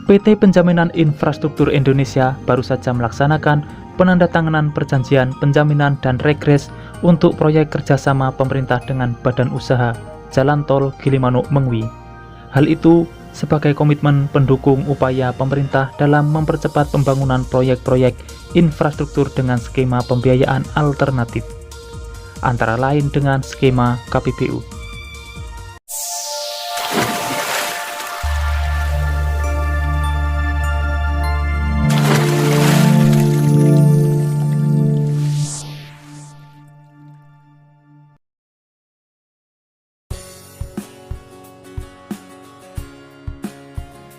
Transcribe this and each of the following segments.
PT Penjaminan Infrastruktur Indonesia baru saja melaksanakan penandatanganan perjanjian penjaminan dan regres untuk proyek kerjasama pemerintah dengan Badan Usaha Jalan Tol Gilimanuk-Mengwi. Hal itu sebagai komitmen pendukung upaya pemerintah dalam mempercepat pembangunan proyek-proyek infrastruktur dengan skema pembiayaan alternatif, antara lain dengan skema KPBU.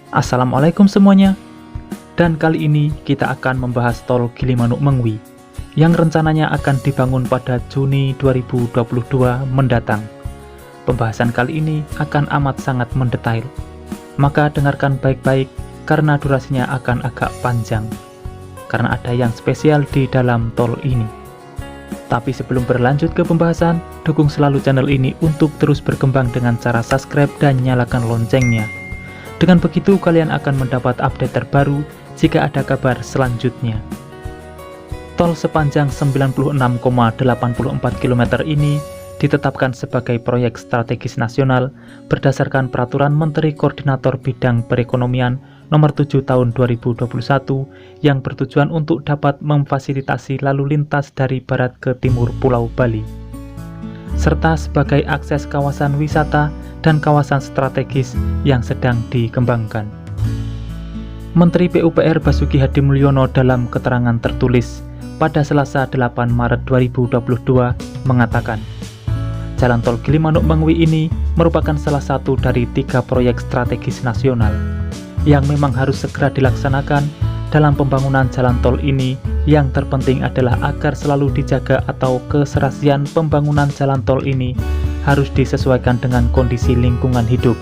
Assalamualaikum semuanya, dan kali ini kita akan membahas tol Gilimanuk-Mengwi yang rencananya akan dibangun pada Juni 2022 mendatang. Pembahasan kali ini akan amat sangat mendetail, maka dengarkan baik-baik karena durasinya akan agak panjang, karena ada yang spesial di dalam tol ini. Tapi sebelum berlanjut ke pembahasan, dukung selalu channel ini untuk terus berkembang dengan cara subscribe dan nyalakan loncengnya. Dengan begitu kalian akan mendapat update terbaru jika ada kabar selanjutnya. Tol sepanjang 96,84 km ini ditetapkan sebagai proyek strategis nasional berdasarkan Peraturan Menteri Koordinator Bidang Perekonomian Nomor 7 Tahun 2021 yang bertujuan untuk dapat memfasilitasi lalu lintas dari barat ke timur Pulau Bali, serta sebagai akses kawasan wisata dan kawasan strategis yang sedang dikembangkan. Menteri PUPR Basuki Hadimulyono dalam keterangan tertulis pada Selasa 8 Maret 2022 mengatakan, Jalan Tol Gilimanuk-Mengwi ini merupakan salah satu dari 3 proyek strategis nasional yang memang harus segera dilaksanakan dalam pembangunan jalan tol ini. Yang terpenting adalah agar selalu dijaga atau keserasian pembangunan jalan tol ini harus disesuaikan dengan kondisi lingkungan hidup.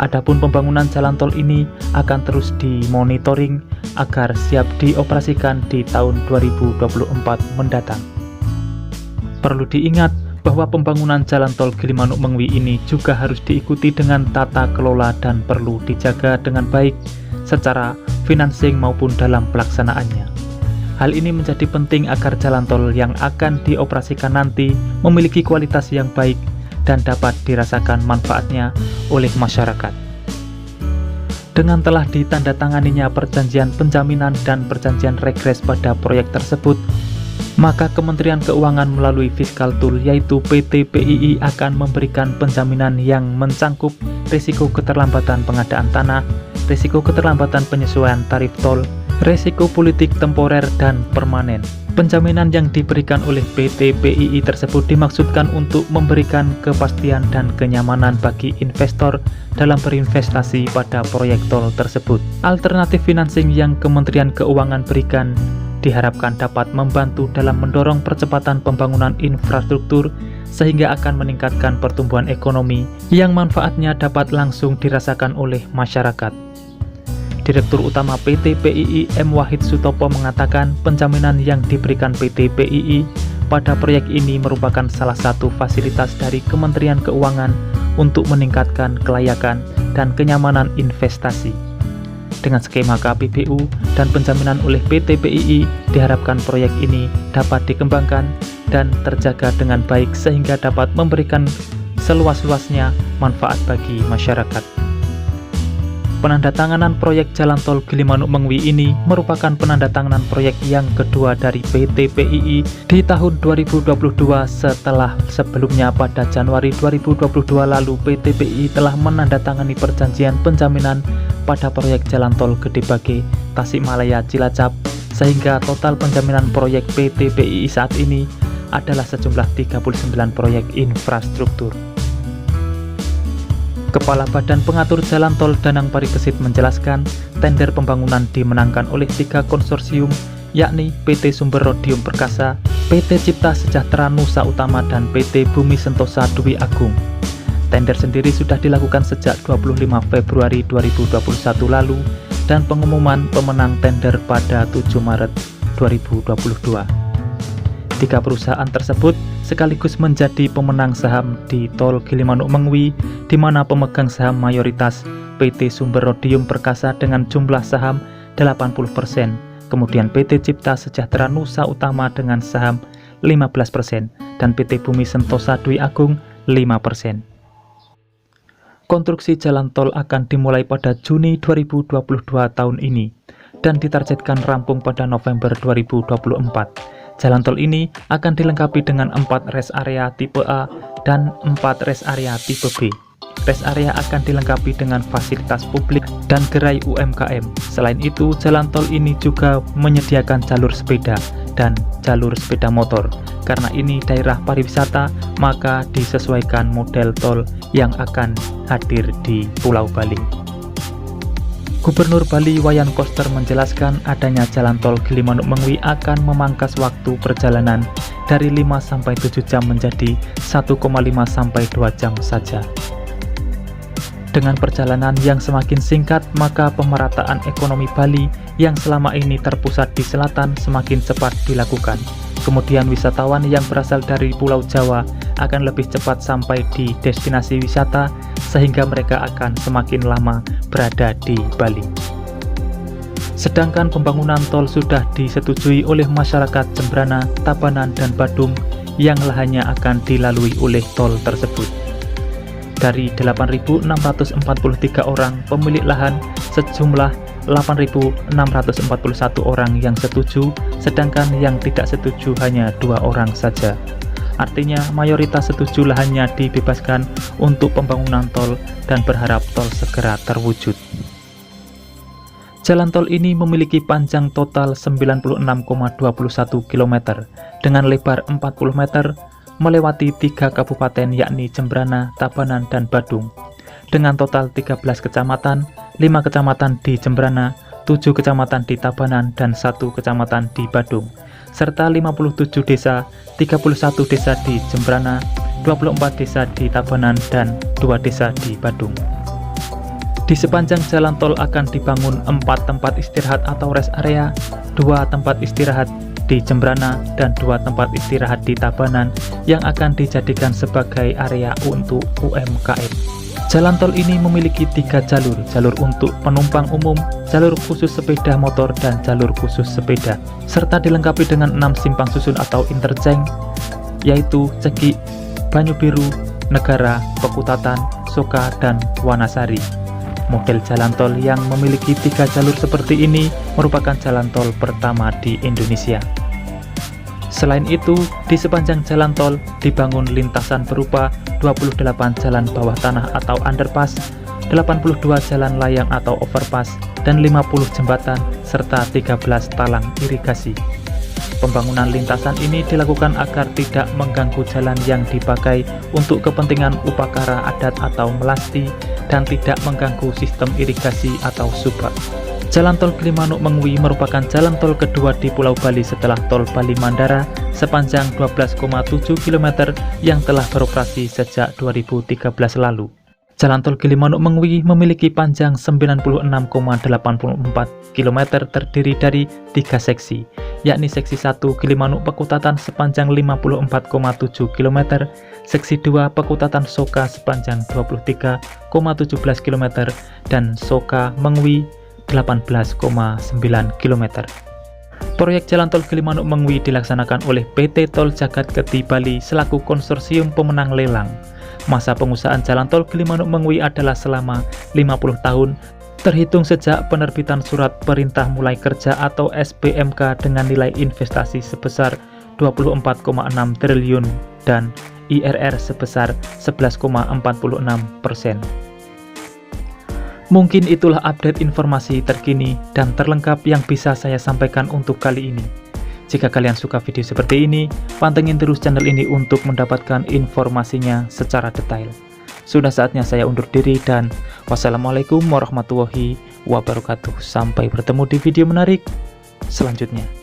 Adapun pembangunan jalan tol ini akan terus dimonitoring agar siap dioperasikan di tahun 2024 mendatang. Perlu diingat bahwa pembangunan jalan tol Gilimanuk-Mengwi ini juga harus diikuti dengan tata kelola dan perlu dijaga dengan baik secara financing maupun dalam pelaksanaannya. Hal ini menjadi penting agar jalan tol yang akan dioperasikan nanti memiliki kualitas yang baik dan dapat dirasakan manfaatnya oleh masyarakat. Dengan telah ditandatanganinya perjanjian penjaminan dan perjanjian regres pada proyek tersebut, maka Kementerian Keuangan melalui Fiskal Tool yaitu PT PII akan memberikan penjaminan yang mencangkup risiko keterlambatan pengadaan tanah, risiko keterlambatan penyesuaian tarif tol, resiko politik temporer dan permanen. Penjaminan yang diberikan oleh PT PII tersebut dimaksudkan untuk memberikan kepastian dan kenyamanan bagi investor dalam berinvestasi pada proyek tol tersebut. Alternatif financing yang Kementerian Keuangan berikan diharapkan dapat membantu dalam mendorong percepatan pembangunan infrastruktur sehingga akan meningkatkan pertumbuhan ekonomi yang manfaatnya dapat langsung dirasakan oleh masyarakat. Direktur Utama PT PII M. Wahid Sutopo mengatakan penjaminan yang diberikan PT PII pada proyek ini merupakan salah satu fasilitas dari Kementerian Keuangan untuk meningkatkan kelayakan dan kenyamanan investasi. Dengan skema KPBU dan penjaminan oleh PT PII, diharapkan proyek ini dapat dikembangkan dan terjaga dengan baik sehingga dapat memberikan seluas-luasnya manfaat bagi masyarakat. Penandatanganan proyek Jalan Tol Gilimanuk-Mengwi ini merupakan penandatanganan proyek yang kedua dari PT PII di tahun 2022 setelah sebelumnya pada Januari 2022 lalu PT PII telah menandatangani perjanjian penjaminan pada proyek Jalan Tol Gede Bage, Tasikmalaya, Cilacap, sehingga total penjaminan proyek PT PII saat ini adalah sejumlah 39 proyek infrastruktur. Kepala Badan Pengatur Jalan Tol Danang Parikesit menjelaskan, tender pembangunan dimenangkan oleh 3 konsorsium, yakni PT Sumber Rodium Perkasa, PT Cipta Sejahtera Nusa Utama, dan PT Bumi Sentosa Dwi Agung. Tender sendiri sudah dilakukan sejak 25 Februari 2021 lalu dan pengumuman pemenang tender pada 7 Maret 2022. 3 perusahaan tersebut sekaligus menjadi pemenang saham di Tol Gilimanuk-Mengwi, di mana pemegang saham mayoritas PT Sumber Rhodium Perkasa dengan jumlah saham 80%, kemudian PT Cipta Sejahtera Nusa Utama dengan saham 15%, dan PT Bumi Sentosa Dwi Agung 5%. Konstruksi jalan tol akan dimulai pada Juni 2022 tahun ini dan ditargetkan rampung pada November 2024. Jalan tol ini akan dilengkapi dengan 4 rest area tipe A dan 4 rest area tipe B. Rest area akan dilengkapi dengan fasilitas publik dan gerai UMKM. Selain itu, jalan tol ini juga menyediakan jalur sepeda dan jalur sepeda motor. Karena ini daerah pariwisata, maka disesuaikan model tol yang akan hadir di Pulau Bali. Gubernur Bali Wayan Koster menjelaskan adanya jalan tol Gilimanuk-Mengwi akan memangkas waktu perjalanan dari 5-7 jam menjadi 1,5-2 jam saja. Dengan perjalanan yang semakin singkat, maka pemerataan ekonomi Bali yang selama ini terpusat di selatan semakin cepat dilakukan. Kemudian wisatawan yang berasal dari Pulau Jawa akan lebih cepat sampai di destinasi wisata, sehingga mereka akan semakin lama berada di Bali. Sedangkan pembangunan tol sudah disetujui oleh masyarakat Jembrana, Tabanan, dan Badung yang lahannya akan dilalui oleh tol tersebut. Dari 8.643 orang pemilik lahan, sejumlah 8.641 orang yang setuju, sedangkan yang tidak setuju hanya 2 orang saja. Artinya mayoritas setuju lahannya dibebaskan untuk pembangunan tol dan berharap tol segera terwujud. Jalan tol ini memiliki panjang total 96,21 km dengan lebar 40 meter, melewati 3 kabupaten yakni Jembrana, Tabanan, dan Badung. Dengan total 13 kecamatan, 5 kecamatan di Jembrana, 7 kecamatan di Tabanan, dan 1 kecamatan di Badung, serta 57 desa, 31 desa di Jembrana, 24 desa di Tabanan, dan 2 desa di Badung. Di sepanjang jalan tol akan dibangun 4 tempat istirahat atau rest area, 2 tempat istirahat di Jembrana, dan 2 tempat istirahat di Tabanan yang akan dijadikan sebagai area untuk UMKM. Jalan tol ini memiliki 3 jalur, jalur untuk penumpang umum, jalur khusus sepeda motor, dan jalur khusus sepeda, serta dilengkapi dengan 6 simpang susun atau interchange, yaitu Ceki, Banyu Biru, Negara, Pekutatan, Soka, dan Wanasari. Model jalan tol yang memiliki 3 jalur seperti ini merupakan jalan tol pertama di Indonesia. Selain itu, di sepanjang jalan tol dibangun lintasan berupa 28 jalan bawah tanah atau underpass, 82 jalan layang atau overpass, dan 50 jembatan, serta 13 talang irigasi. Pembangunan lintasan ini dilakukan agar tidak mengganggu jalan yang dipakai untuk kepentingan upacara adat atau melasti dan tidak mengganggu sistem irigasi atau subak. Jalan tol Gilimanuk-Mengwi merupakan jalan tol kedua di Pulau Bali setelah tol Bali Mandara sepanjang 12,7 km yang telah beroperasi sejak 2013 lalu. Jalan tol Gilimanuk-Mengwi memiliki panjang 96,84 km terdiri dari 3 seksi, yakni seksi 1 Gilimanuk Pekutatan sepanjang 54,7 km, seksi 2 Pekutatan Soka sepanjang 23,17 km, dan Soka Mengwi 18,9 km. Proyek jalan tol Gilimanuk-Mengwi dilaksanakan oleh PT Tol Jagat Keti Bali selaku konsorsium pemenang lelang. Masa pengusahaan jalan tol Gilimanuk-Mengwi adalah selama 50 tahun, terhitung sejak penerbitan surat perintah mulai kerja atau SPMK dengan nilai investasi sebesar 24,6 triliun dan IRR sebesar 11,46%. Mungkin itulah update informasi terkini dan terlengkap yang bisa saya sampaikan untuk kali ini. Jika kalian suka video seperti ini, pantengin terus channel ini untuk mendapatkan informasinya secara detail. Sudah saatnya saya undur diri dan wassalamualaikum warahmatullahi wabarakatuh. Sampai bertemu di video menarik selanjutnya.